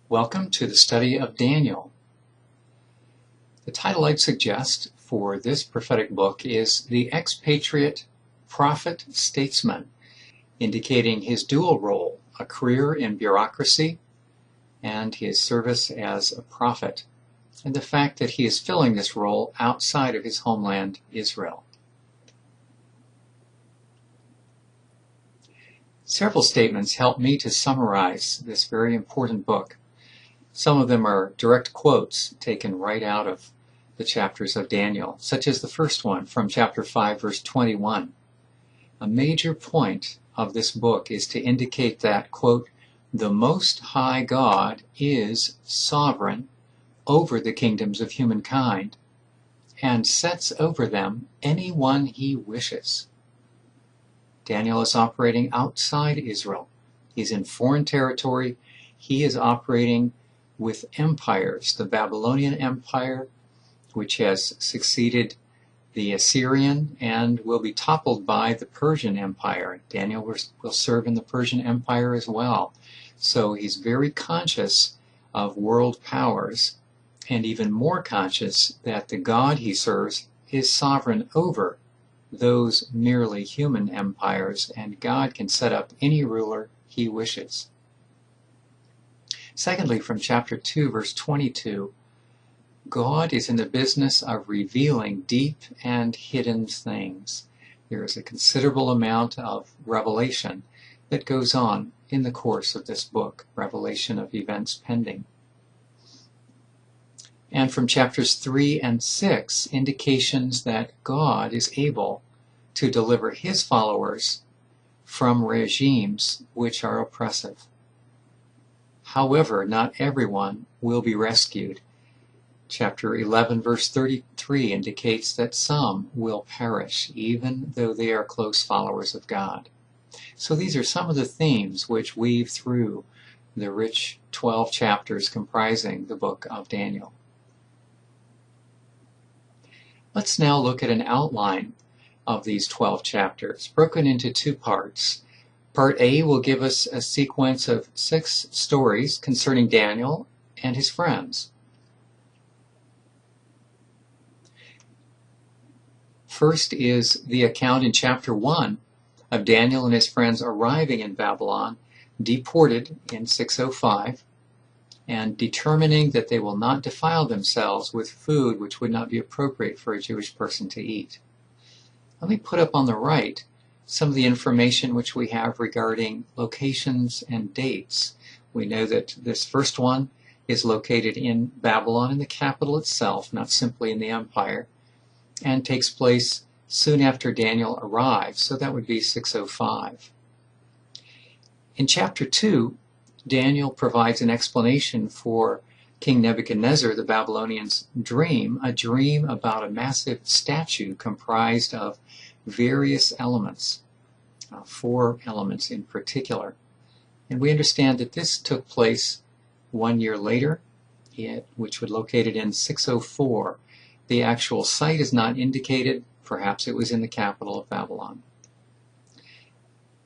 Welcome to the study of Daniel. The title I'd suggest for this prophetic book is The Expatriate Prophet-Statesman, indicating his dual role, a career in bureaucracy and his service as a prophet, and the fact that he is filling this role outside of his homeland, Israel. Several statements help me to summarize this very important book. Some of them are direct quotes taken right out of the chapters of Daniel, such as the first one from chapter 5, verse 21. A major point of this book is to indicate that, quote, the Most High God is sovereign over the kingdoms of humankind and sets over them anyone he wishes. Daniel is operating outside Israel. He's in foreign territory. He is operating with empires, the Babylonian Empire, which has succeeded the Assyrian and will be toppled by the Persian Empire. Daniel will serve in the Persian Empire as well. So he's very conscious of world powers and even more conscious that the God he serves is sovereign over those merely human empires, and God can set up any ruler he wishes. Secondly, from chapter 2, verse 22, God is in the business of revealing deep and hidden things. There is a considerable amount of revelation that goes on in the course of this book, revelation of events pending. And from chapters 3 and 6, indications that God is able to deliver his followers from regimes which are oppressive. However, not everyone will be rescued. Chapter 11, verse 33 indicates that some will perish, even though they are close followers of God. So these are some of the themes which weave through the rich 12 chapters comprising the book of Daniel. Let's now look at an outline of these 12 chapters, broken into two parts. Part A will give us a sequence of 6 stories concerning Daniel and his friends. First is the account in chapter 1 of Daniel and his friends arriving in Babylon, deported in 605, and determining that they will not defile themselves with food which would not be appropriate for a Jewish person to eat. Let me put up on the right some of the information which we have regarding locations and dates. We know that this first one is located in Babylon, in the capital itself, not simply in the empire, and takes place soon after Daniel arrives, so that would be 605. In chapter 2, Daniel provides an explanation for King Nebuchadnezzar, the Babylonian's dream, a dream about a massive statue comprised of various elements, 4 elements in particular. And we understand that this took place 1 year later, which was located in 604. The actual site is not indicated. Perhaps it was in the capital of Babylon.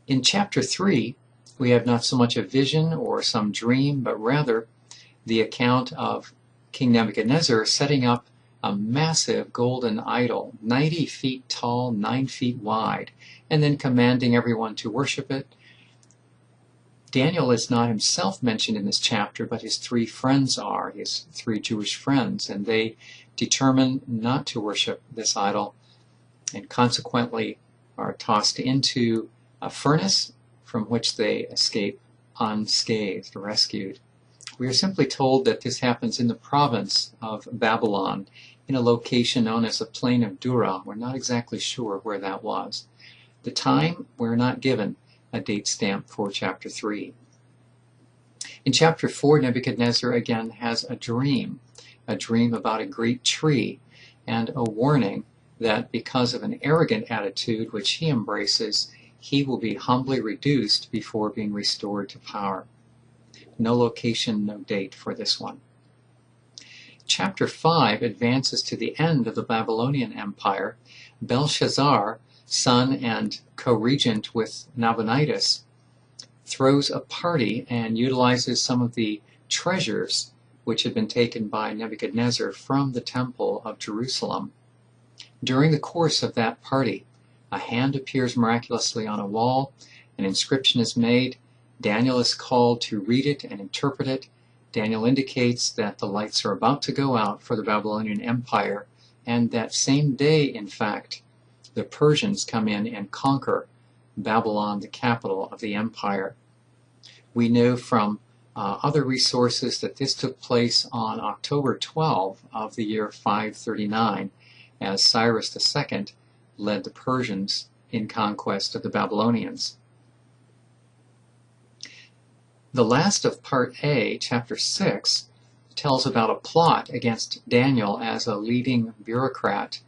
In chapter 3, we have not so much a vision or some dream, but rather the account of King Nebuchadnezzar setting up a massive golden idol, 90 feet tall, 9 feet wide, and then commanding everyone to worship it. Daniel is not himself mentioned in this chapter, but his 3 friends are, his 3 Jewish friends, and they determine not to worship this idol and consequently are tossed into a furnace from which they escape unscathed, rescued. We are simply told that this happens in the province of Babylon, in a location known as the Plain of Dura. We're not exactly sure where that was. The time, we're not given a date stamp for chapter 3. In chapter 4, Nebuchadnezzar again has a dream about a great tree, and a warning that because of an arrogant attitude which he embraces, he will be humbly reduced before being restored to power. No location, no date for this one. Chapter 5 advances to the end of the Babylonian Empire. Belshazzar, son and co-regent with Nabonidus, throws a party and utilizes some of the treasures which had been taken by Nebuchadnezzar from the Temple of Jerusalem. During the course of that party, a hand appears miraculously on a wall, an inscription is made, Daniel is called to read it and interpret it. Daniel indicates that the lights are about to go out for the Babylonian Empire, and that same day, in fact, the Persians come in and conquer Babylon, the capital of the empire. We know from other resources that this took place on October 12 of the year 539, as Cyrus II led the Persians in conquest of the Babylonians. The last of Part A, Chapter 6, tells about a plot against Daniel as a leading bureaucrat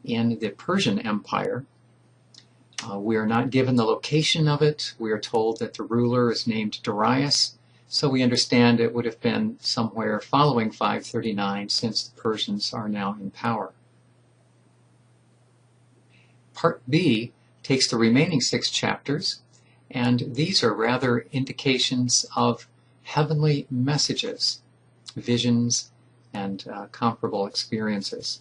in the Persian Empire. We are not given the location of it. We are told that the ruler is named Darius, so we understand it would have been somewhere following 539, since the Persians are now in power. Part B takes the remaining 6 chapters, and these are rather indications of heavenly messages, visions, and comparable experiences.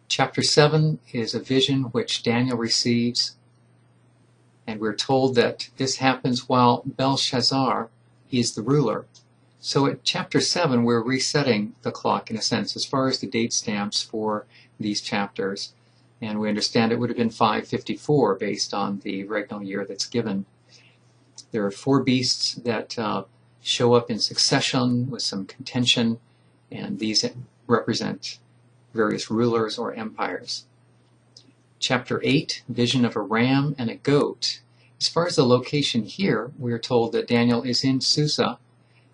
Chapter 7 is a vision which Daniel receives, and we're told that this happens while Belshazzar is the ruler. So at chapter 7, we're resetting the clock in a sense as far as the date stamps for these chapters. And we understand it would have been 554 based on the regnal year that's given. There are 4 beasts that show up in succession with some contention, and these represent various rulers or empires. Chapter 8, vision of a ram and a goat. As far as the location here, we are told that Daniel is in Susa,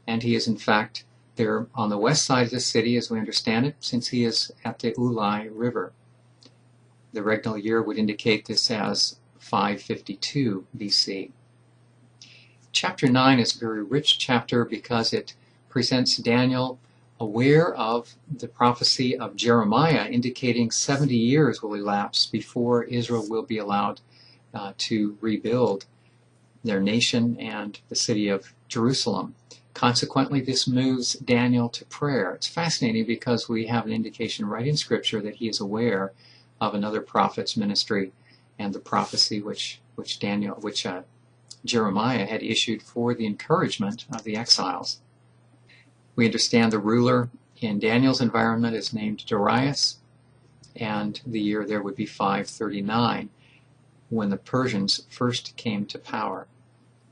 and he is in fact there on the west side of the city, as we understand it, since he is at the Ulai River. The regnal year would indicate this as 552 BC. Chapter 9 is a very rich chapter because it presents Daniel aware of the prophecy of Jeremiah indicating 70 years will elapse before Israel will be allowed to rebuild their nation and the city of Jerusalem. Consequently, this moves Daniel to prayer. It's fascinating because we have an indication right in Scripture that he is aware of another prophet's ministry and the prophecy which Jeremiah had issued for the encouragement of the exiles. We understand the ruler in Daniel's environment is named Darius, and the year there would be 539, when the Persians first came to power.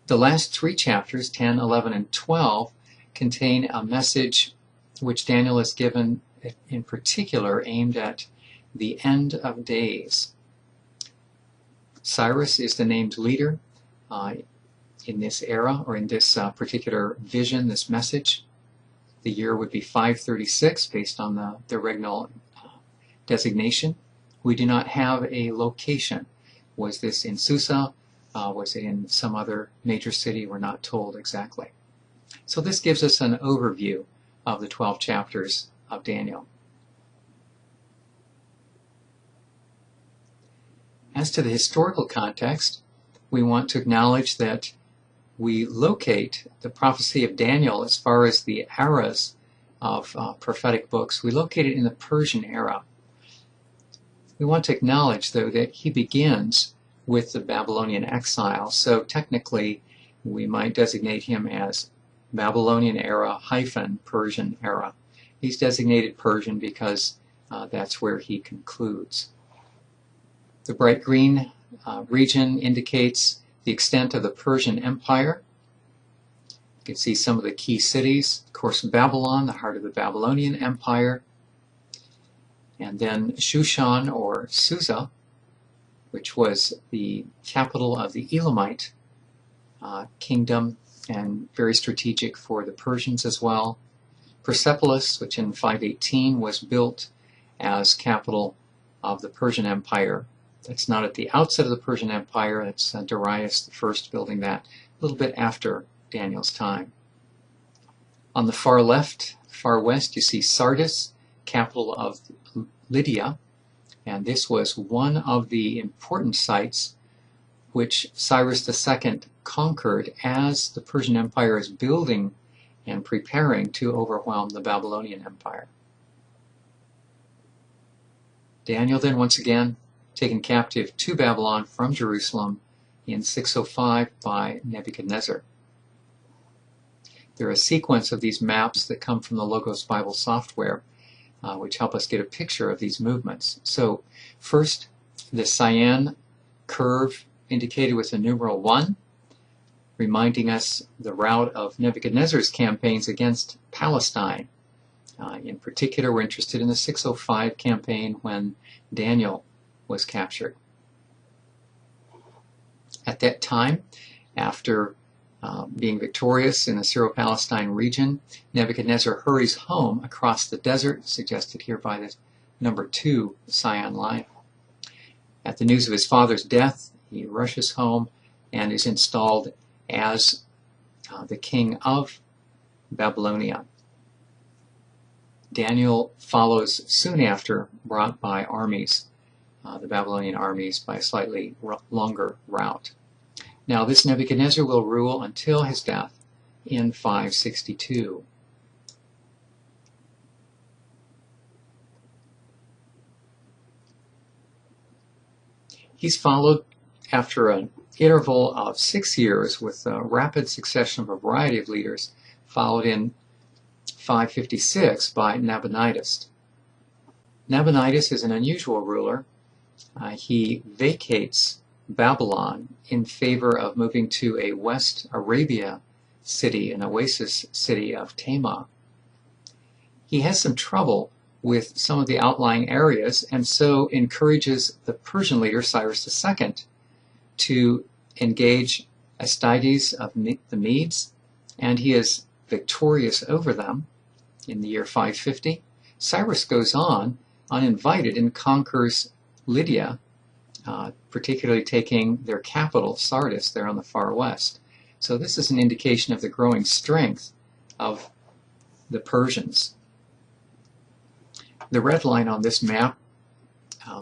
The last 3 chapters, 10, 11, and 12, contain a message which Daniel is given in particular aimed at the end of days. Cyrus is the named leader in this era, or in this particular vision, this message. The year would be 536 based on the regnal designation. We do not have a location. Was this in Susa? Was it in some other major city? We're not told exactly. So this gives us an overview of the 12 chapters of Daniel. As to the historical context, we want to acknowledge that we locate the prophecy of Daniel as far as the eras of prophetic books. We locate it in the Persian era. We want to acknowledge, though, that he begins with the Babylonian exile. So technically, we might designate him as Babylonian era - Persian era. He's designated Persian because that's where he concludes. The bright green region indicates the extent of the Persian Empire. You can see some of the key cities. Of course, Babylon, the heart of the Babylonian Empire. And then Shushan, or Susa, which was the capital of the Elamite kingdom and very strategic for the Persians as well. Persepolis, which in 518 was built as capital of the Persian Empire. That's not at the outset of the Persian Empire. That's Darius I building that a little bit after Daniel's time. On the far left, far west, you see Sardis, capital of Lydia, and this was one of the important sites which Cyrus II conquered as the Persian Empire is building and preparing to overwhelm the Babylonian Empire. Daniel then once again taken captive to Babylon from Jerusalem in 605 by Nebuchadnezzar. There are a sequence of these maps that come from the Logos Bible software, which help us get a picture of these movements. So first, the cyan curve indicated with the numeral 1, reminding us the route of Nebuchadnezzar's campaigns against Palestine. In particular, we're interested in the 605 campaign when Daniel was captured. At that time, after being victorious in the Syro-Palestine region, Nebuchadnezzar hurries home across the desert, suggested here by the number 2 cyan line. At the news of his father's death, he rushes home and is installed as the king of Babylonia. Daniel follows soon after, brought by armies, the Babylonian armies, by a slightly longer route. Now this Nebuchadnezzar will rule until his death in 562. He's followed after an interval of 6 years with a rapid succession of a variety of leaders, followed in 556 by Nabonidus. Nabonidus is an unusual ruler. He vacates Babylon in favor of moving to a West Arabia city, an oasis city of Tema. He has some trouble with some of the outlying areas, and so encourages the Persian leader Cyrus II to engage Astides of the Medes, and he is victorious over them in the year 550. Cyrus goes on uninvited and conquers Lydia, particularly taking their capital, Sardis, there on the far west. So this is an indication of the growing strength of the Persians. The red line on this map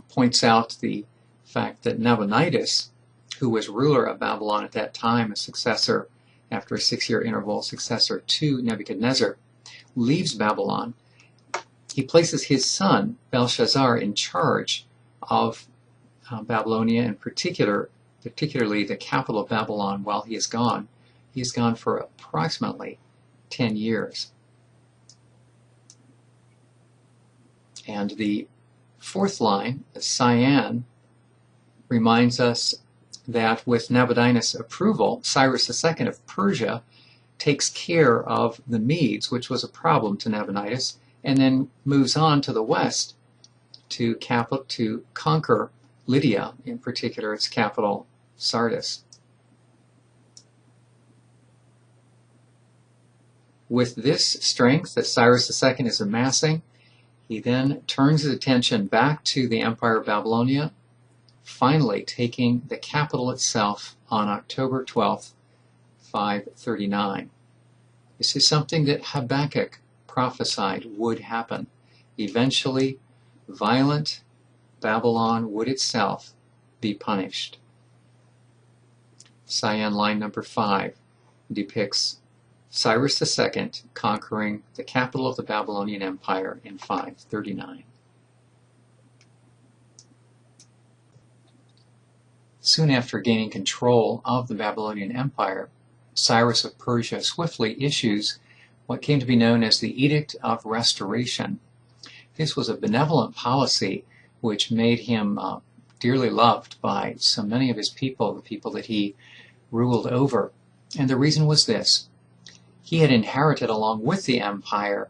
points out the fact that Nabonidus, who was ruler of Babylon at that time, a successor, after a 6-year interval, successor to Nebuchadnezzar, leaves Babylon. He places his son, Belshazzar, in charge of Babylonia, and particularly the capital of Babylon, while he is gone. He is gone for approximately 10 years. And the fourth line, the cyan, reminds us that with Nabonidus' approval, Cyrus II of Persia takes care of the Medes, which was a problem to Nabonidus, and then moves on to the west to conquer Lydia, in particular its capital, Sardis. With this strength that Cyrus II is amassing, he then turns his attention back to the Empire of Babylonia, finally taking the capital itself on October 12th, 539. This is something that Habakkuk prophesied would happen. Eventually, violent Babylon would itself be punished. Cyan line number 5 depicts Cyrus II conquering the capital of the Babylonian Empire in 539. Soon after gaining control of the Babylonian Empire, Cyrus of Persia swiftly issues what came to be known as the Edict of Restoration. This was a benevolent policy which made him dearly loved by so many of his people, the people that he ruled over. And the reason was this: he had inherited along with the empire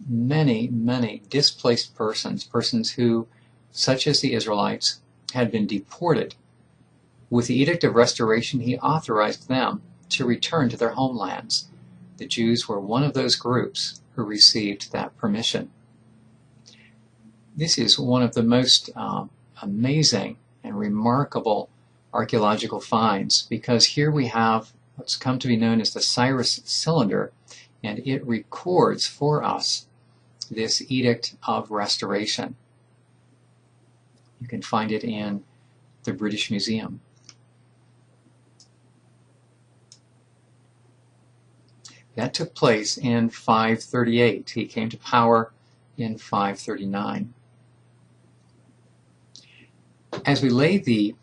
many, many displaced persons who, such as the Israelites, had been deported. With the Edict of Restoration, he authorized them to return to their homelands. The Jews were one of those groups who received that permission. This is one of the most amazing and remarkable archaeological finds, because here we have what's come to be known as the Cyrus Cylinder, and it records for us this Edict of Restoration. You can find it in the British Museum. That took place in 538. He came to power in 539. As we lay the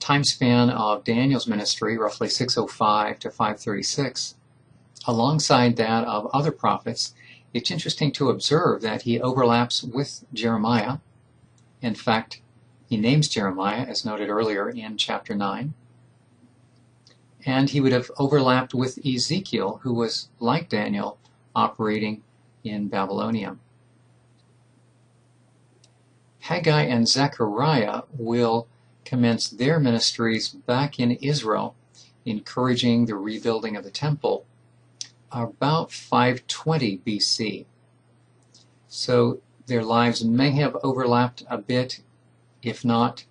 time span of Daniel's ministry, roughly 605 to 536, alongside that of other prophets, it's interesting to observe that he overlaps with Jeremiah. In fact, he names Jeremiah, as noted earlier in chapter 9. And he would have overlapped with Ezekiel, who was, like Daniel, operating in Babylonia. Haggai and Zechariah will commence their ministries back in Israel, encouraging the rebuilding of the temple, about 520 BC. So their lives may have overlapped a bit. If not,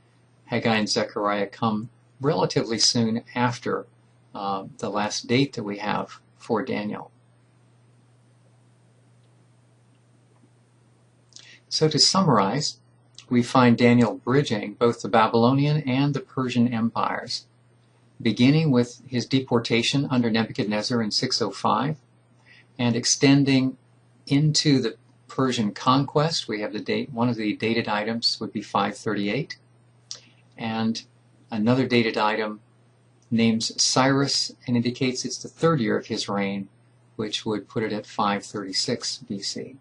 Haggai and Zechariah come relatively soon after the last date that we have for Daniel. So to summarize, we find Daniel bridging both the Babylonian and the Persian empires, beginning with his deportation under Nebuchadnezzar in 605 and extending into the Persian conquest. We have the date, one of the dated items would be 538, and another dated item names Cyrus and indicates it's the third year of his reign, which would put it at 536 BC.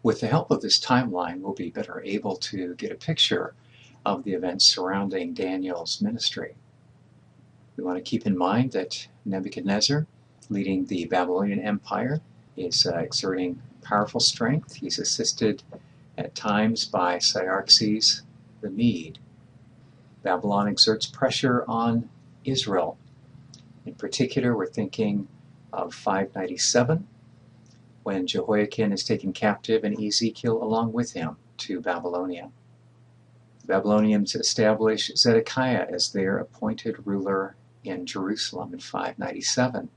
With the help of this timeline, we'll be better able to get a picture of the events surrounding Daniel's ministry. We want to keep in mind that Nebuchadnezzar, leading the Babylonian Empire, is exerting powerful strength. He's assisted at times by Cyaxares the Mede. Babylon exerts pressure on Israel. In particular, we're thinking of 597, when Jehoiakim is taken captive and Ezekiel along with him to Babylonia. The Babylonians establish Zedekiah as their appointed ruler in Jerusalem in 597.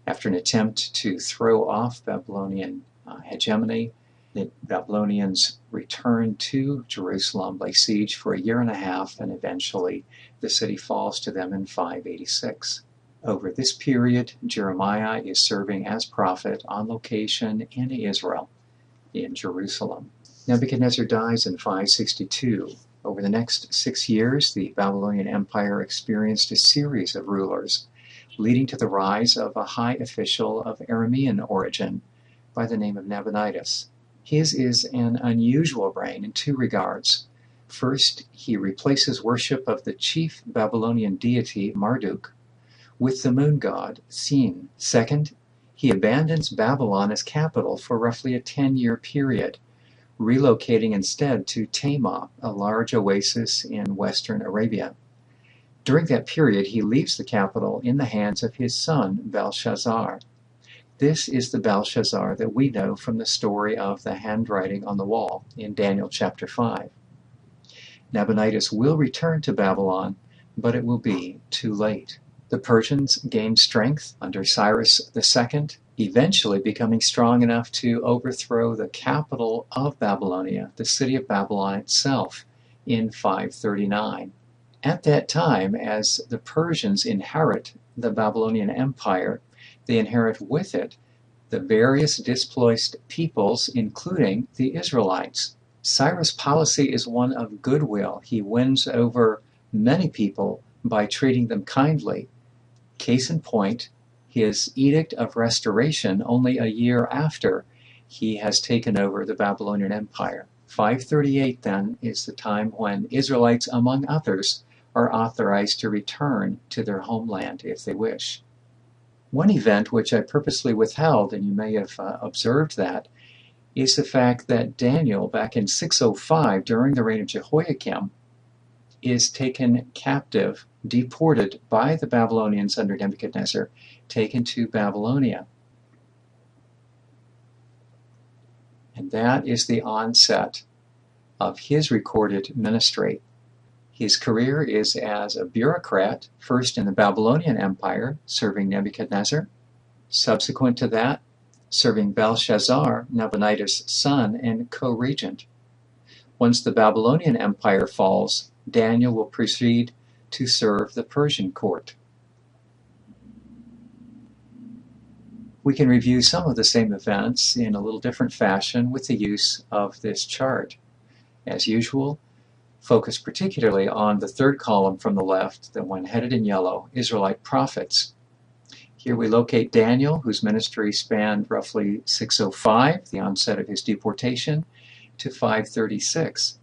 After an attempt to throw off Babylonian hegemony, the Babylonians return to Jerusalem, lay siege for a year and a half, and eventually the city falls to them in 586. Over this period, Jeremiah is serving as prophet on location in Israel, in Jerusalem. Nebuchadnezzar dies in 562. Over the next 6 years, the Babylonian Empire experienced a series of rulers, leading to the rise of a high official of Aramean origin by the name of Nabonidus. His is an unusual reign in two regards. First, he replaces worship of the chief Babylonian deity Marduk with the moon god Sin. Second, he abandons Babylon as capital for roughly a 10-year period, relocating instead to Tamar, a large oasis in western Arabia. During that period, he leaves the capital in the hands of his son Belshazzar. This is the Belshazzar that we know from the story of the handwriting on the wall in Daniel chapter 5. Nabonidus will return to Babylon, but it will be too late. The Persians gained strength under Cyrus II, eventually becoming strong enough to overthrow the capital of Babylonia, the city of Babylon itself, in 539. At that time, as the Persians inherit the Babylonian Empire, they inherit with it the various displaced peoples, including the Israelites. Cyrus' policy is one of goodwill. He wins over many people by treating them kindly. Case in point, his Edict of Restoration only a year after he has taken over the Babylonian Empire. 538, then, is the time when Israelites, among others, are authorized to return to their homeland if they wish. One event which I purposely withheld, and you may have observed that, is the fact that Daniel, back in 605, during the reign of Jehoiakim, is taken captive, deported by the Babylonians under Nebuchadnezzar, taken to Babylonia. And that is the onset of his recorded ministry. His career is as a bureaucrat, first in the Babylonian Empire, serving Nebuchadnezzar. Subsequent to that, serving Belshazzar, Nabonidus' son and co-regent. Once the Babylonian Empire falls, Daniel will proceed to serve the Persian court. We can review some of the same events in a little different fashion with the use of this chart. As usual, focus particularly on the third column from the left, the one headed in yellow, Israelite prophets. Here we locate Daniel, whose ministry spanned roughly 605, the onset of his deportation, to 536.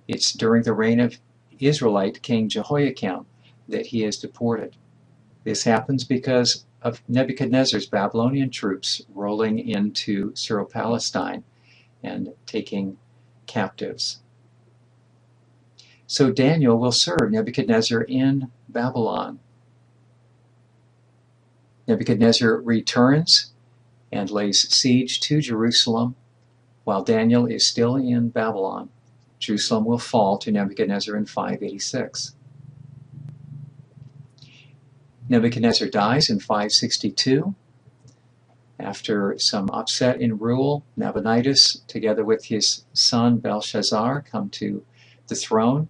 It's during the reign of Israelite King Jehoiakim that he is deported. This happens because of Nebuchadnezzar's Babylonian troops rolling into Syro-Palestine and taking captives. So Daniel will serve Nebuchadnezzar in Babylon. Nebuchadnezzar returns and lays siege to Jerusalem while Daniel is still in Babylon. Jerusalem will fall to Nebuchadnezzar in 586. Nebuchadnezzar dies in 562. After some upset in rule, Nabonidus, together with his son Belshazzar, come to the throne.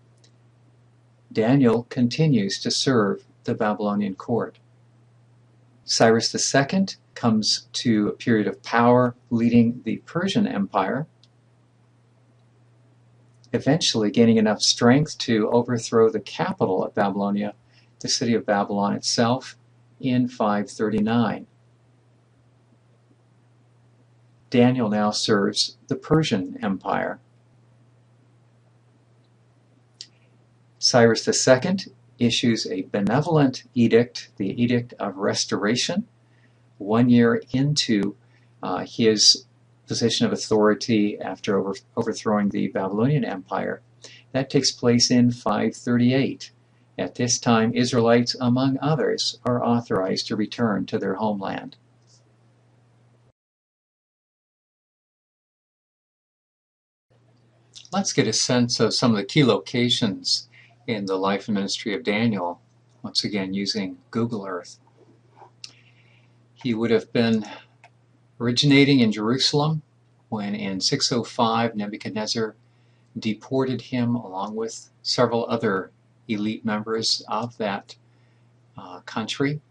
Daniel continues to serve the Babylonian court. Cyrus II comes to a period of power leading the Persian Empire, eventually gaining enough strength to overthrow the capital of Babylonia, the city of Babylon itself, in 539. Daniel now serves the Persian Empire. Cyrus II issues a benevolent edict, the Edict of Restoration, 1 year into his position of authority after overthrowing the Babylonian Empire. That takes place in 538. At this time, Israelites, among others, are authorized to return to their homeland. Let's get a sense of some of the key locations in the life and ministry of Daniel, once again using Google Earth. He would have been originating in Jerusalem when in 605 Nebuchadnezzar deported him along with several other elite members of that country,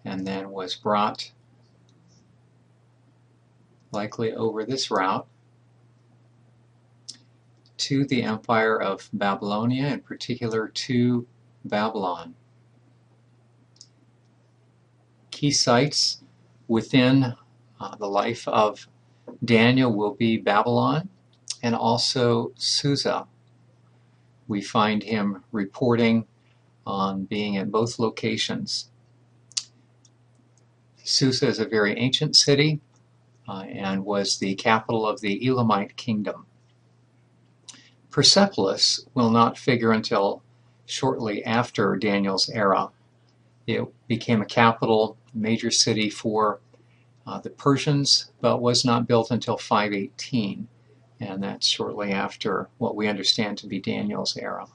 and then was brought likely over this route to the Empire of Babylonia, in particular to Babylon. Key sites within the life of Daniel will be Babylon and also Susa. We find him reporting on being at both locations. Susa is a very ancient city and was the capital of the Elamite kingdom. Persepolis will not figure until shortly after Daniel's era. It became a capital, major city for the Persians, but was not built until 518, and that's shortly after what we understand to be Daniel's era.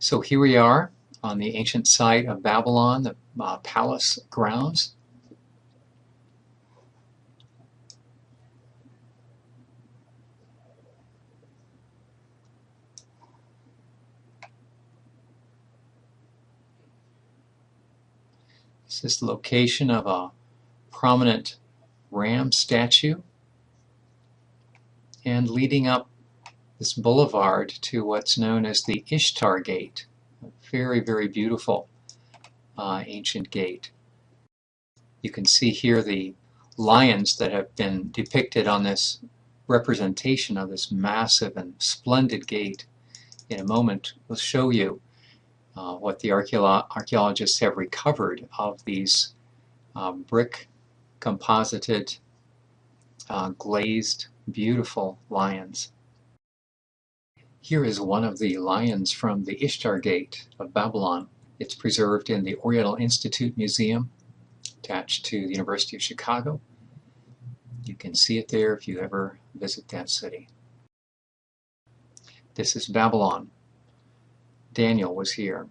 So here we are on the ancient site of Babylon, the palace grounds. This is the location of a prominent ram statue, and leading up this boulevard to what's known as the Ishtar Gate, a very, very beautiful ancient gate. You can see here the lions that have been depicted on this representation of this massive and splendid gate. In a moment, we'll show you what the archaeologists have recovered of these brick composited, glazed, beautiful lions. Here is one of the lions from the Ishtar Gate of Babylon. It's preserved in the Oriental Institute Museum, attached to the University of Chicago. You can see it there if you ever visit that city. This is Babylon. Daniel was here.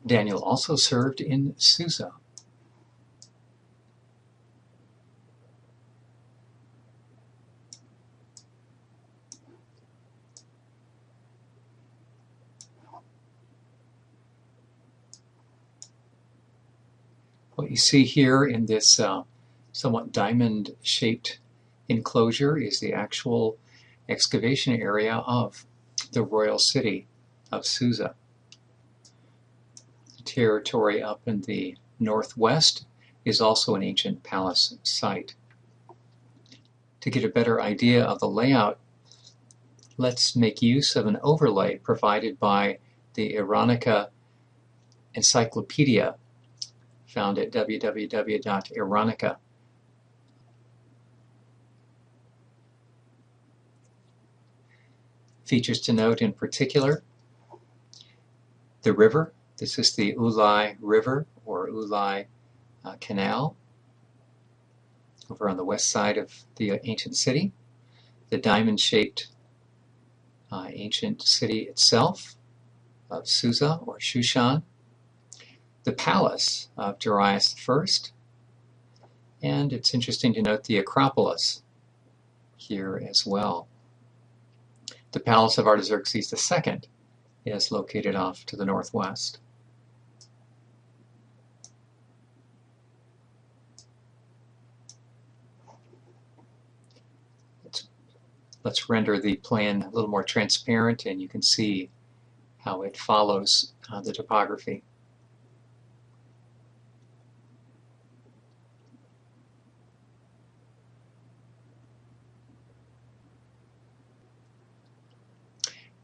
Daniel also served in Susa. What you see here in this somewhat diamond-shaped enclosure is the actual excavation area of the royal city of Susa. The territory up in the northwest is also an ancient palace site. To get a better idea of the layout, let's make use of an overlay provided by the Iranica Encyclopedia, found at www.iranica. Features to note in particular: the river. This is the Ulai River or Ulai Canal over on the west side of the ancient city. The diamond-shaped ancient city itself of Susa or Shushan. The palace of Darius I. And it's interesting to note the Acropolis here as well. The palace of Artaxerxes II is located off to the northwest. Let's render the plan a little more transparent, and you can see how it follows the topography.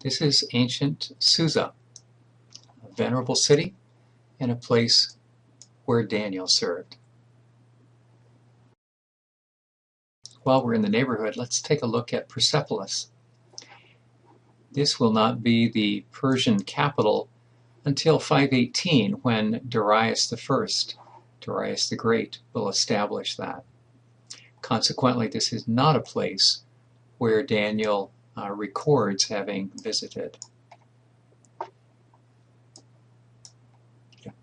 This is ancient Susa, a venerable city and a place where Daniel served. While we're in the neighborhood, let's take a look at Persepolis. This will not be the Persian capital until 518, when Darius I, Darius the Great, will establish that. Consequently, this is not a place where Daniel records having visited. A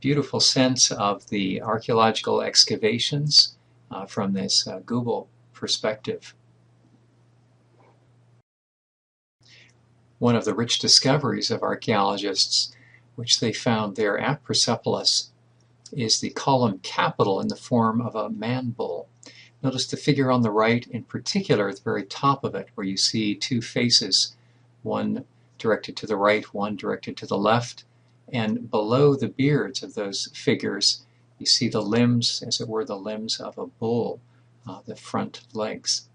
beautiful sense of the archaeological excavations from this Google perspective. One of the rich discoveries of archaeologists, which they found there at Persepolis, is the column capital in the form of a man-bull. Notice the figure on the right, in particular at the very top of it, where you see two faces, one directed to the right, one directed to the left, and below the beards of those figures you see the limbs, as it were, the limbs of a bull, the front legs.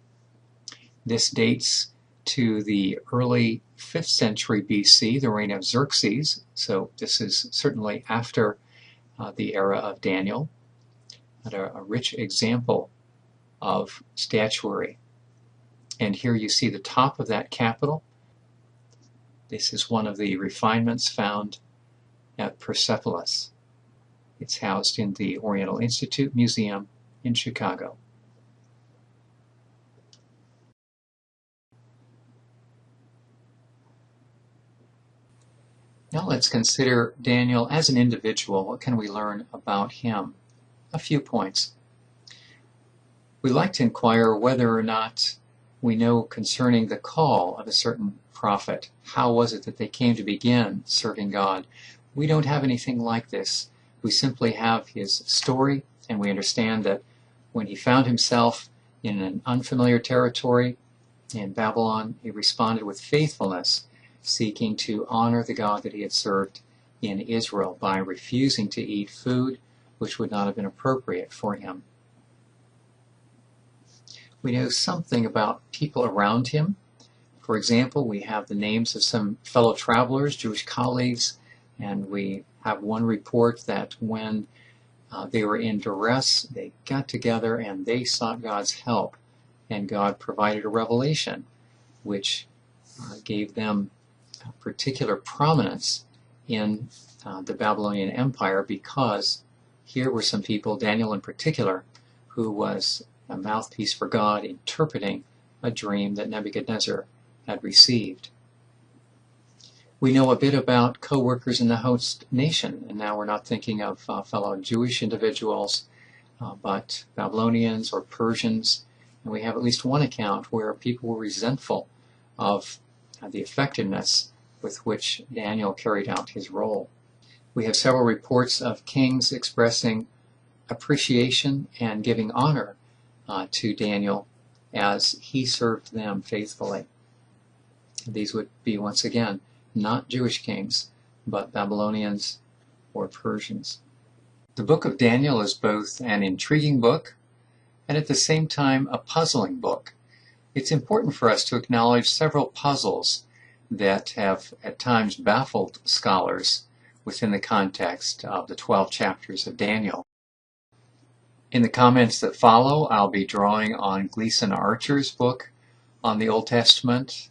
This dates to the early 5th century BC, the reign of Xerxes, so this is certainly after the era of Daniel, and a rich example of statuary. And here you see the top of that capital. This is one of the refinements found at Persepolis. It's housed in the Oriental Institute Museum in Chicago. Now let's consider Daniel as an individual. What can we learn about him? A few points. We like to inquire whether or not we know concerning the call of a certain prophet. How was it that they came to begin serving God? We don't have anything like this. We simply have his story, and we understand that when he found himself in an unfamiliar territory in Babylon, he responded with faithfulness, seeking to honor the God that he had served in Israel by refusing to eat food which would not have been appropriate for him. We know something about people around him. For example, we have the names of some fellow travelers, Jewish colleagues, and we have one report that when they were in duress, they got together and they sought God's help, and God provided a revelation which gave them particular prominence in the Babylonian Empire, because here were some people, Daniel in particular, who was a mouthpiece for God, interpreting a dream that Nebuchadnezzar had received. We know a bit about co-workers in the host nation, and now we're not thinking of fellow Jewish individuals, but Babylonians or Persians. And we have at least one account where people were resentful of the effectiveness with which Daniel carried out his role. We have several reports of kings expressing appreciation and giving honor to Daniel as he served them faithfully. These would be, once again, not Jewish kings, but Babylonians or Persians. The book of Daniel is both an intriguing book and at the same time a puzzling book. It's important for us to acknowledge several puzzles that have at times baffled scholars within the context of the 12 chapters of Daniel. In the comments that follow, I'll be drawing on Gleason Archer's book on the Old Testament,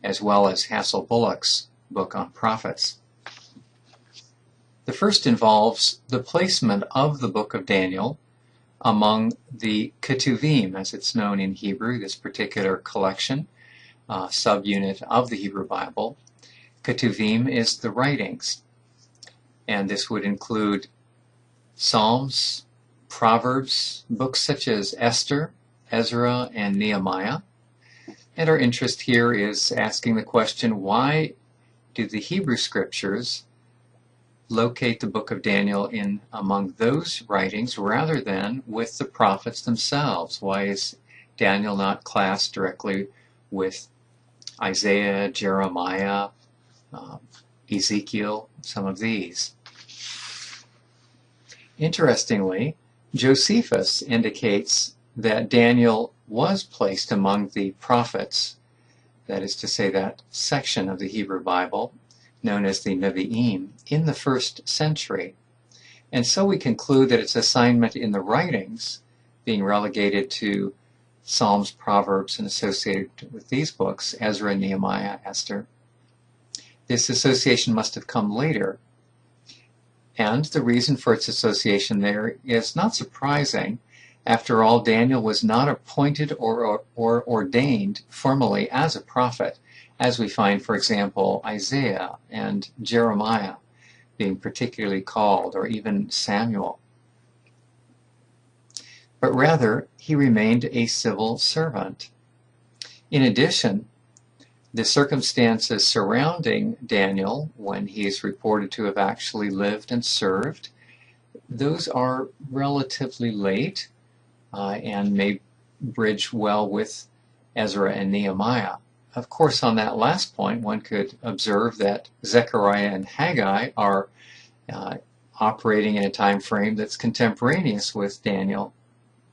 as well as Hassel Bullock's book on prophets. The first involves the placement of the book of Daniel among the Ketuvim, as it's known in Hebrew, this particular collection, subunit of the Hebrew Bible. Ketuvim is the writings, and this would include Psalms, Proverbs, books such as Esther, Ezra, and Nehemiah. And our interest here is asking the question, why do the Hebrew scriptures locate the book of Daniel in among those writings rather than with the prophets themselves? Why is Daniel not classed directly with Isaiah, Jeremiah, Ezekiel, some of these? Interestingly, Josephus indicates that Daniel was placed among the prophets, that is to say, that section of the Hebrew Bible known as the Nevi'im, in the 1st century. And so we conclude that its assignment in the writings, being relegated to Psalms, Proverbs, and associated with these books, Ezra, Nehemiah, Esther, this association must have come later. And the reason for its association there is not surprising. After all, Daniel was not appointed or ordained formally as a prophet, as we find, for example, Isaiah and Jeremiah being particularly called, or even Samuel. But rather, he remained a civil servant. In addition, the circumstances surrounding Daniel, when he is reported to have actually lived and served, those are relatively late and may bridge well with Ezra and Nehemiah. Of course, on that last point, one could observe that Zechariah and Haggai are operating in a time frame that's contemporaneous with Daniel,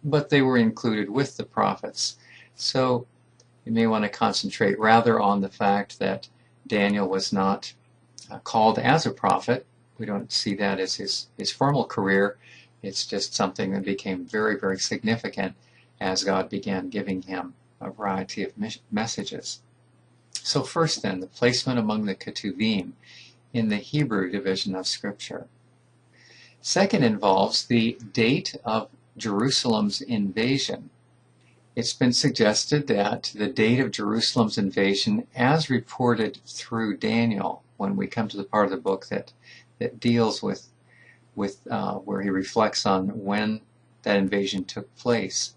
but they were included with the prophets. So you may want to concentrate rather on the fact that Daniel was not called as a prophet. We don't see that as his formal career. It's just something that became very, very significant as God began giving him a variety of messages. So first then, the placement among the Ketuvim in the Hebrew division of Scripture. Second involves the date of Jerusalem's invasion. It's been suggested that the date of Jerusalem's invasion, as reported through Daniel, when we come to the part of the book that deals with where he reflects on when that invasion took place.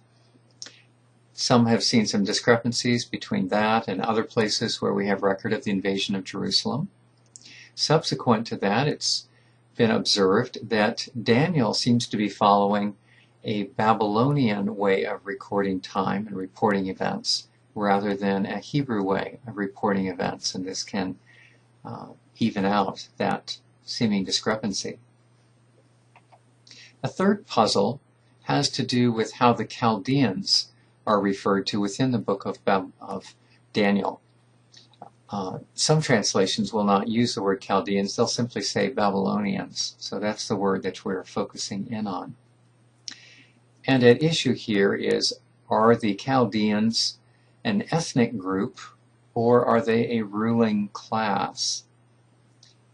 Some have seen some discrepancies between that and other places where we have record of the invasion of Jerusalem. Subsequent to that, it's been observed that Daniel seems to be following a Babylonian way of recording time and reporting events rather than a Hebrew way of reporting events, and this can even out that seeming discrepancy. A third puzzle has to do with how the Chaldeans are referred to within the book of Daniel. Some translations will not use the word Chaldeans, they'll simply say Babylonians. So that's the word that we're focusing in on. And at issue here is, are the Chaldeans an ethnic group or are they a ruling class?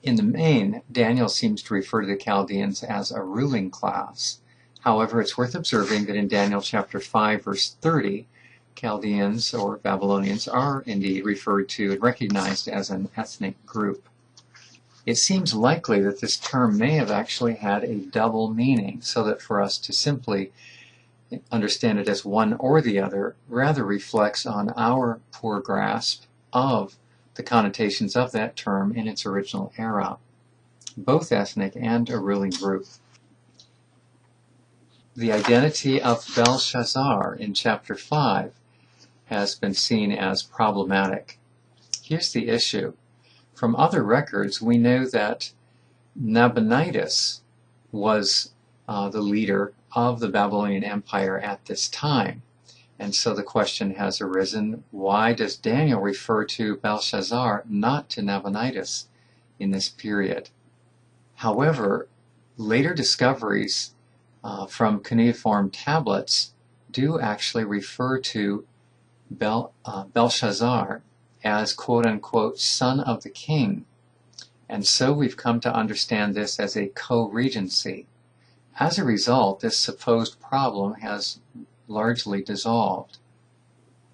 In the main, Daniel seems to refer to the Chaldeans as a ruling class. However, it's worth observing that in Daniel chapter 5, verse 30, Chaldeans or Babylonians are indeed referred to and recognized as an ethnic group. It seems likely that this term may have actually had a double meaning, so that for us to simply understand it as one or the other rather reflects on our poor grasp of the connotations of that term in its original era, both ethnic and a ruling group. The identity of Belshazzar in chapter 5 has been seen as problematic. Here's the issue. From other records, we know that Nabonidus was the leader of the Babylonian Empire at this time. And so the question has arisen, why does Daniel refer to Belshazzar, not to Nabonidus, in this period? However, later discoveries from cuneiform tablets do actually refer to Belshazzar as quote-unquote son of the king. And so we've come to understand this as a co-regency. As a result, this supposed problem has largely dissolved.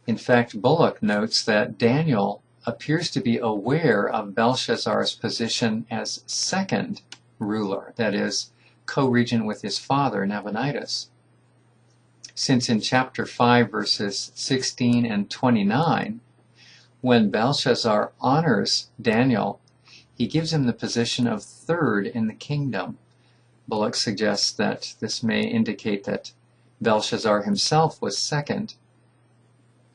In fact, Bullock notes that Daniel appears to be aware of Belshazzar's position as second ruler, that is, co-regent with his father, Nabonidus. Since in chapter 5, verses 16 and 29, when Belshazzar honors Daniel, he gives him the position of third in the kingdom. Bullock suggests that this may indicate that Belshazzar himself was second,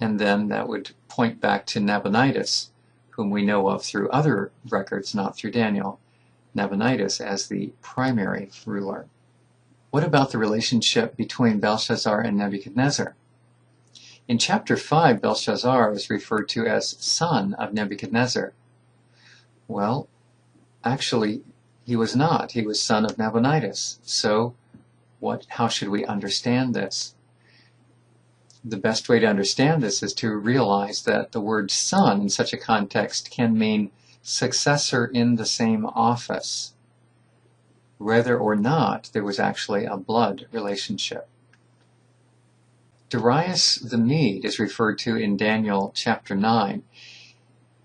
and then that would point back to Nabonidus, whom we know of through other records, not through Daniel, Nabonidus as the primary ruler. What about the relationship between Belshazzar and Nebuchadnezzar? In chapter 5, Belshazzar is referred to as son of Nebuchadnezzar. Well, actually, he was not. He was son of Nabonidus. So, how should we understand this? The best way to understand this is to realize that the word son in such a context can mean successor in the same office, whether or not there was actually a blood relationship. Darius the Mede is referred to in Daniel chapter 9.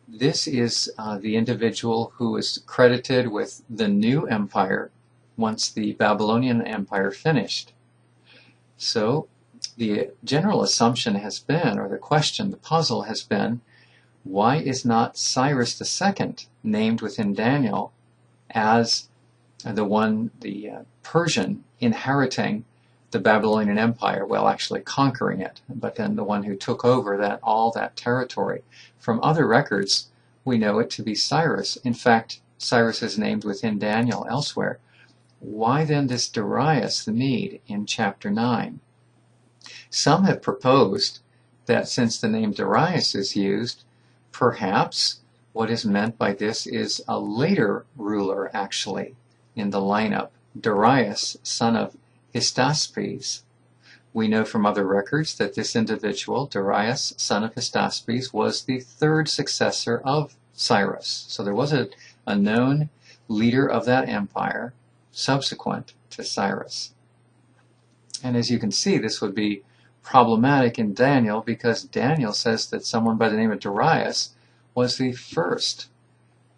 This is the individual who is credited with the new empire once the Babylonian Empire finished. So the general assumption has been, or the question, the puzzle has been, why is not Cyrus II named within Daniel as the Persian inheriting the Babylonian Empire, well, actually conquering it, but then the one who took over all that territory? From other records, we know it to be Cyrus. In fact, Cyrus is named within Daniel elsewhere. Why then this Darius the Mede in chapter 9? Some have proposed that since the name Darius is used, perhaps what is meant by this is a later ruler, actually, in the lineup, Darius, son of Histaspes. We know from other records that this individual, Darius, son of Histaspes, was the third successor of Cyrus. So there was a known leader of that empire subsequent to Cyrus. And as you can see, this would be problematic in Daniel because Daniel says that someone by the name of Darius was the first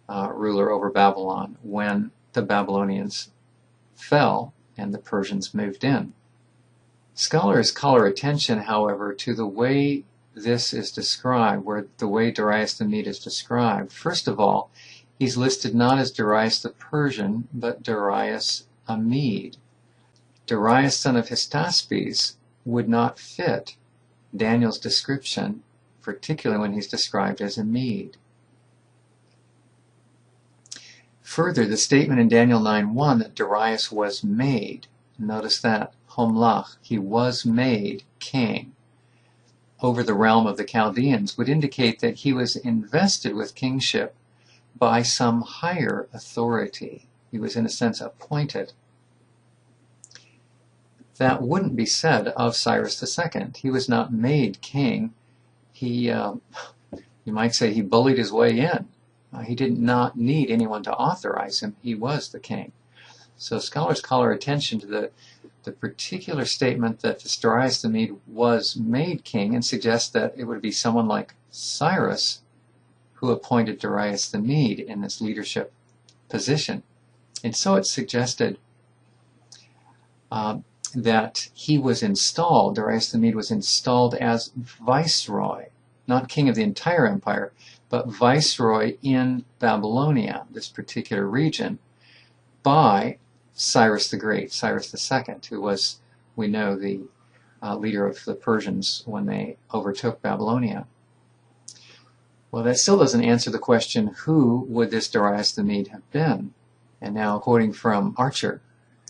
ruler over Babylon when the Babylonians fell and the Persians moved in. Scholars call our attention, however, to the way this is described, where the way Darius the Mede is described. First of all, he's listed not as Darius the Persian, but Darius a Mede. Darius, son of Histaspes, would not fit Daniel's description, particularly when he's described as a Mede. Further, the statement in Daniel 9:1 that Darius was made, notice that, homlach, he was made king over the realm of the Chaldeans, would indicate that he was invested with kingship by some higher authority. He was, in a sense, appointed. That wouldn't be said of Cyrus II. He was not made king. You might say he bullied his way in. He did not need anyone to authorize him. He was the king. So scholars call our attention to the particular statement that this Darius the Mede was made king and suggest that it would be someone like Cyrus who appointed Darius the Mede in this leadership position. And so it's suggested that he was installed, Darius the Mede was installed as viceroy, not king of the entire empire, but viceroy in Babylonia, this particular region, by Cyrus the Great, Cyrus II, who was, we know, the leader of the Persians when they overtook Babylonia. Well, that still doesn't answer the question, who would this Darius the Mede have been? And now, quoting from Archer,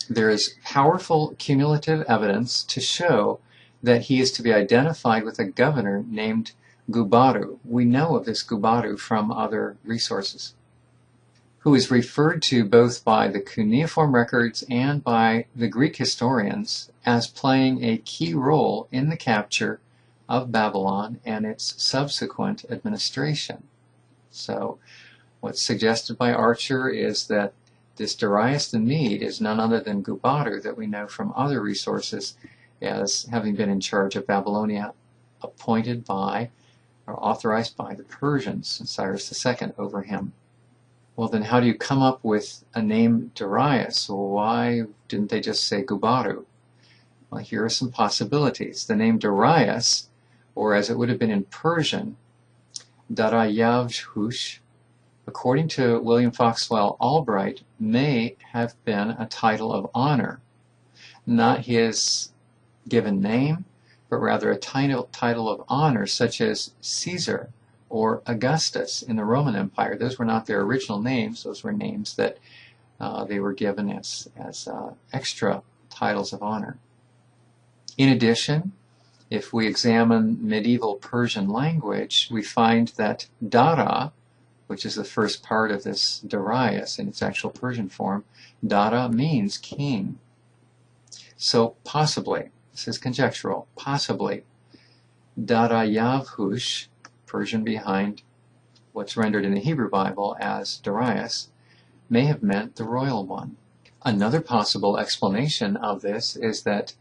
there is powerful cumulative evidence to show that he is to be identified with a governor named Gubaru. We know of this Gubaru from other resources, who is referred to both by the cuneiform records and by the Greek historians as playing a key role in the capture of Babylon and its subsequent administration. So what's suggested by Archer is that this Darius the Mede is none other than Gubaru, that we know from other resources as having been in charge of Babylonia, appointed by or authorized by the Persians, and Cyrus II over him. Well, then how do you come up with a name Darius? Well, why didn't they just say Gubaru? Well, here are some possibilities. The name Darius, or as it would have been in Persian, Darayavhush, according to William Foxwell Albright, may have been a title of honor, not his given name, but rather a title of honor, such as Caesar or Augustus in the Roman Empire. Those were not their original names. Those were names that they were given as extra titles of honor. In addition, if we examine medieval Persian language, we find that Dara, which is the first part of this Darius in its actual Persian form, Dara means king. So possibly, this is conjectural, possibly Darayavhush, Persian behind what's rendered in the Hebrew Bible as Darius, may have meant the royal one. Another possible explanation of this is that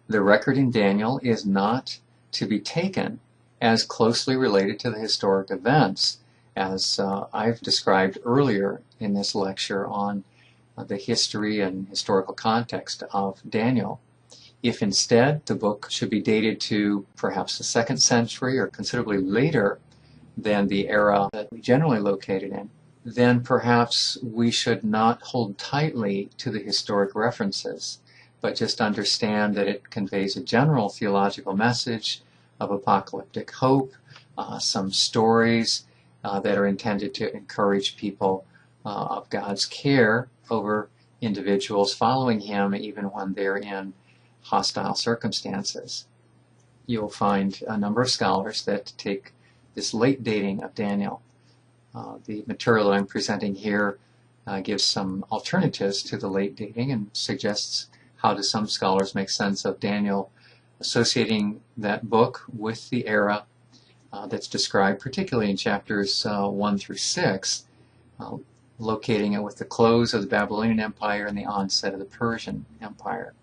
the record in Daniel is not to be taken as closely related to the historic events as I've described earlier in this lecture on the history and historical context of Daniel. If instead the book should be dated to perhaps the 2nd century or considerably later than the era that we generally located in, then perhaps we should not hold tightly to the historic references, but just understand that it conveys a general theological message of apocalyptic hope, some stories that are intended to encourage people of God's care over individuals following him even when they're in hostile circumstances. You'll find a number of scholars that take this late dating of Daniel. The material that I'm presenting here gives some alternatives to the late dating and suggests how do some scholars make sense of Daniel associating that book with the era that's described, particularly in chapters 1 through 6, locating it with the close of the Babylonian Empire and the onset of the Persian Empire.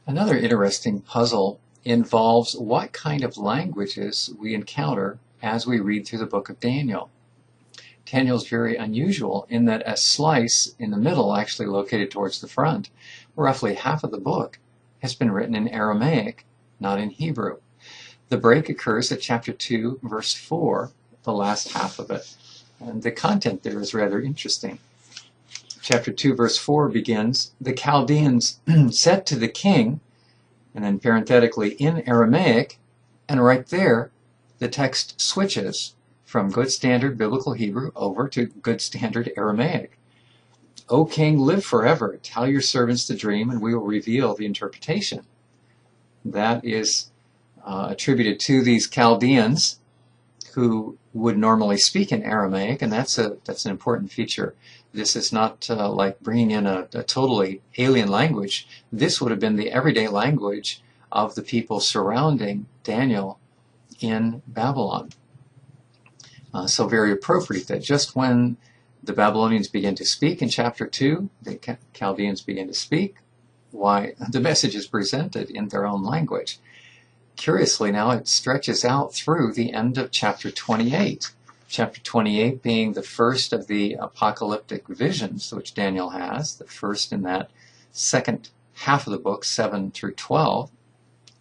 Another interesting puzzle involves what kind of languages we encounter as we read through the book of Daniel. Daniel is very unusual in that a slice in the middle, actually located towards the front, roughly half of the book, has been written in Aramaic, not in Hebrew. The break occurs at chapter 2, verse 4, the last half of it. And the content there is rather interesting. Chapter 2, verse 4 begins, "The Chaldeans said to the king," and then parenthetically in Aramaic, and right there the text switches from good standard biblical Hebrew over to good standard Aramaic. "O king, live forever. Tell your servants the dream, and we will reveal the interpretation." That is attributed to these Chaldeans who would normally speak in Aramaic, and that's an important feature. This is not like bringing in a totally alien language. This would have been the everyday language of the people surrounding Daniel in Babylon. So very appropriate that just when the Babylonians begin to speak in chapter 2, the Chaldeans begin to speak, why the message is presented in their own language. Curiously now, it stretches out through the end of chapter 28. Chapter 28 being the first of the apocalyptic visions which Daniel has, the first in that second half of the book, 7 through 12.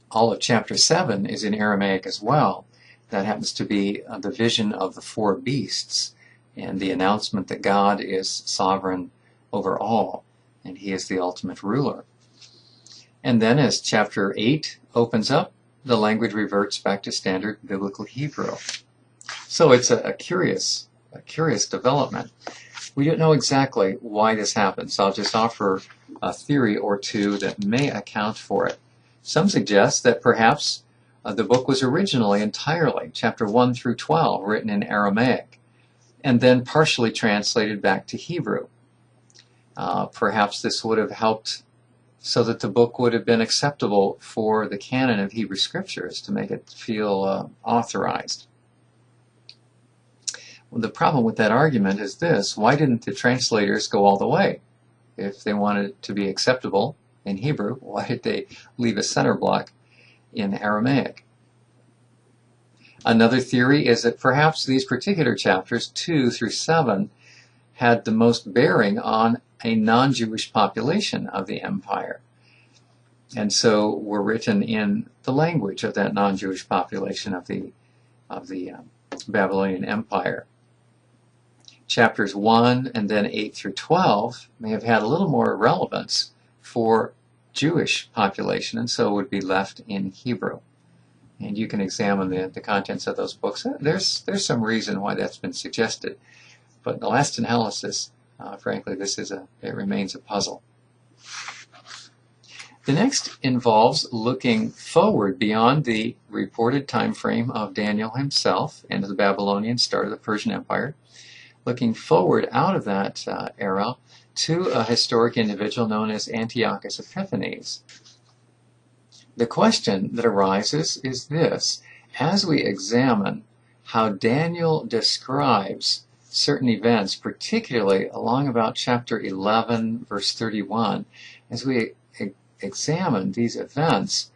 All of chapter 7 is in Aramaic as well. That happens to be the vision of the four beasts and the announcement that God is sovereign over all and he is the ultimate ruler. And then as chapter 8 opens up, the language reverts back to standard biblical Hebrew. So it's a curious development. We don't know exactly why this happens. I'll just offer a theory or two that may account for it. Some suggest that perhaps the book was originally entirely, chapter 1 through 12, written in Aramaic, and then partially translated back to Hebrew. Perhaps this would have helped so that the book would have been acceptable for the canon of Hebrew Scriptures to make it feel authorized. Well, the problem with that argument is this: why didn't the translators go all the way? If they wanted it to be acceptable in Hebrew, why did they leave a center block in Aramaic? Another theory is that perhaps these particular chapters, 2 through 7, had the most bearing on a non-Jewish population of the empire, and so were written in the language of that non-Jewish population of the Babylonian Empire. Chapters 1 and then 8 through 12 may have had a little more relevance for Jewish population, and so would be left in Hebrew. And you can examine the contents of those books. There's some reason why that's been suggested, but in the last analysis, frankly, it remains a puzzle. The next involves looking forward beyond the reported time frame of Daniel himself and the Babylonian start of the Persian Empire, looking forward out of that era to a historic individual known as Antiochus Epiphanes. The question that arises is this: as we examine how Daniel describes certain events, particularly along about chapter 11, verse 31, as we examine these events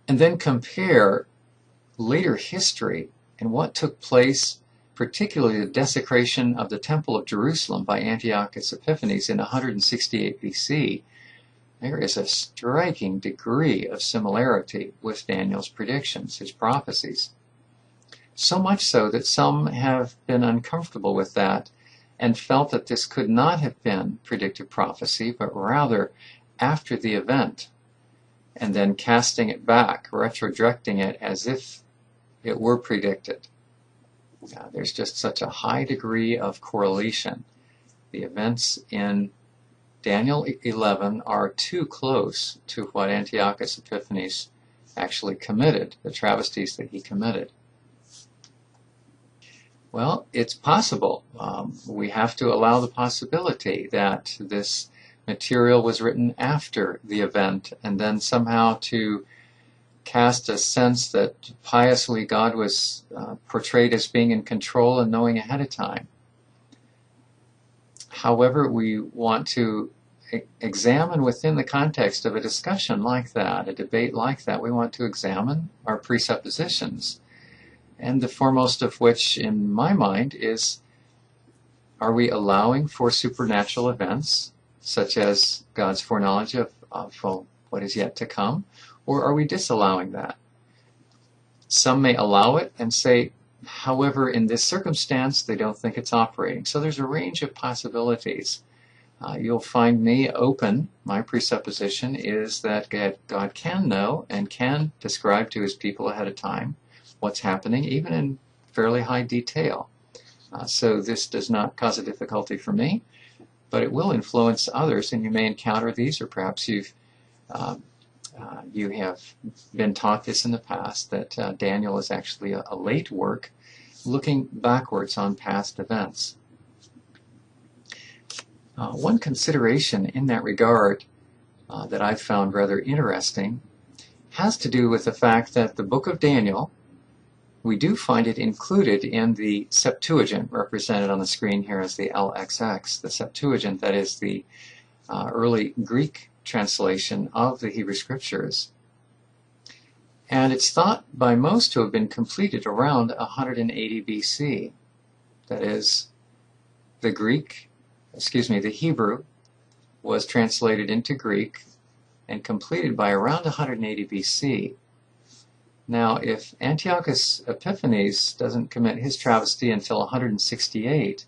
and then compare later history and what took place, particularly the desecration of the Temple of Jerusalem by Antiochus Epiphanes in 168 BC, there is a striking degree of similarity with Daniel's predictions, his prophecies. So much so that some have been uncomfortable with that and felt that this could not have been predictive prophecy, but rather after the event, and then casting it back, retrojecting it as if it were predicted. There's just such a high degree of correlation. The events in Daniel 11 are too close to what Antiochus Epiphanes actually committed, the travesties that he committed. Well, it's possible. We have to allow the possibility that this material was written after the event, and then somehow to cast a sense that piously God was portrayed as being in control and knowing ahead of time. However, we want to examine within the context of a discussion like that, a debate like that, we want to examine our presuppositions. And the foremost of which, in my mind, is: are we allowing for supernatural events, such as God's foreknowledge of what is yet to come, or are we disallowing that? Some may allow it and say, however, in this circumstance, they don't think it's operating. So there's a range of possibilities. You'll find me open. My presupposition is that God can know and can describe to his people ahead of time what's happening, even in fairly high detail. So this does not cause a difficulty for me, but it will influence others, and you may encounter these, or perhaps you have been taught this in the past, that Daniel is actually a late work looking backwards on past events. One consideration in that regard that I've found rather interesting has to do with the fact that the book of Daniel, we do find it included in the Septuagint, represented on the screen here as the LXX. The Septuagint, that is the early Greek translation of the Hebrew Scriptures. And it's thought by most to have been completed around 180 BC. That is, the Hebrew was translated into Greek and completed by around 180 BC. Now, if Antiochus Epiphanes doesn't commit his travesty until 168,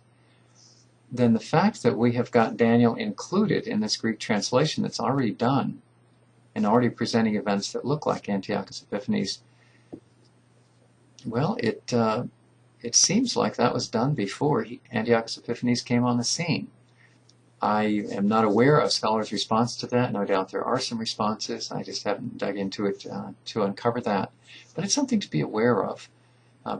then the fact that we have got Daniel included in this Greek translation that's already done and already presenting events that look like Antiochus Epiphanes, well, it seems like that was done before Antiochus Epiphanes came on the scene. I am not aware of scholars' response to that. No doubt there are some responses. I just haven't dug into it to uncover that. But it's something to be aware of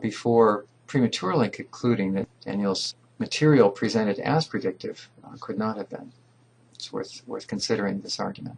before prematurely concluding that Daniel's material presented as predictive could not have been. It's worth considering this argument.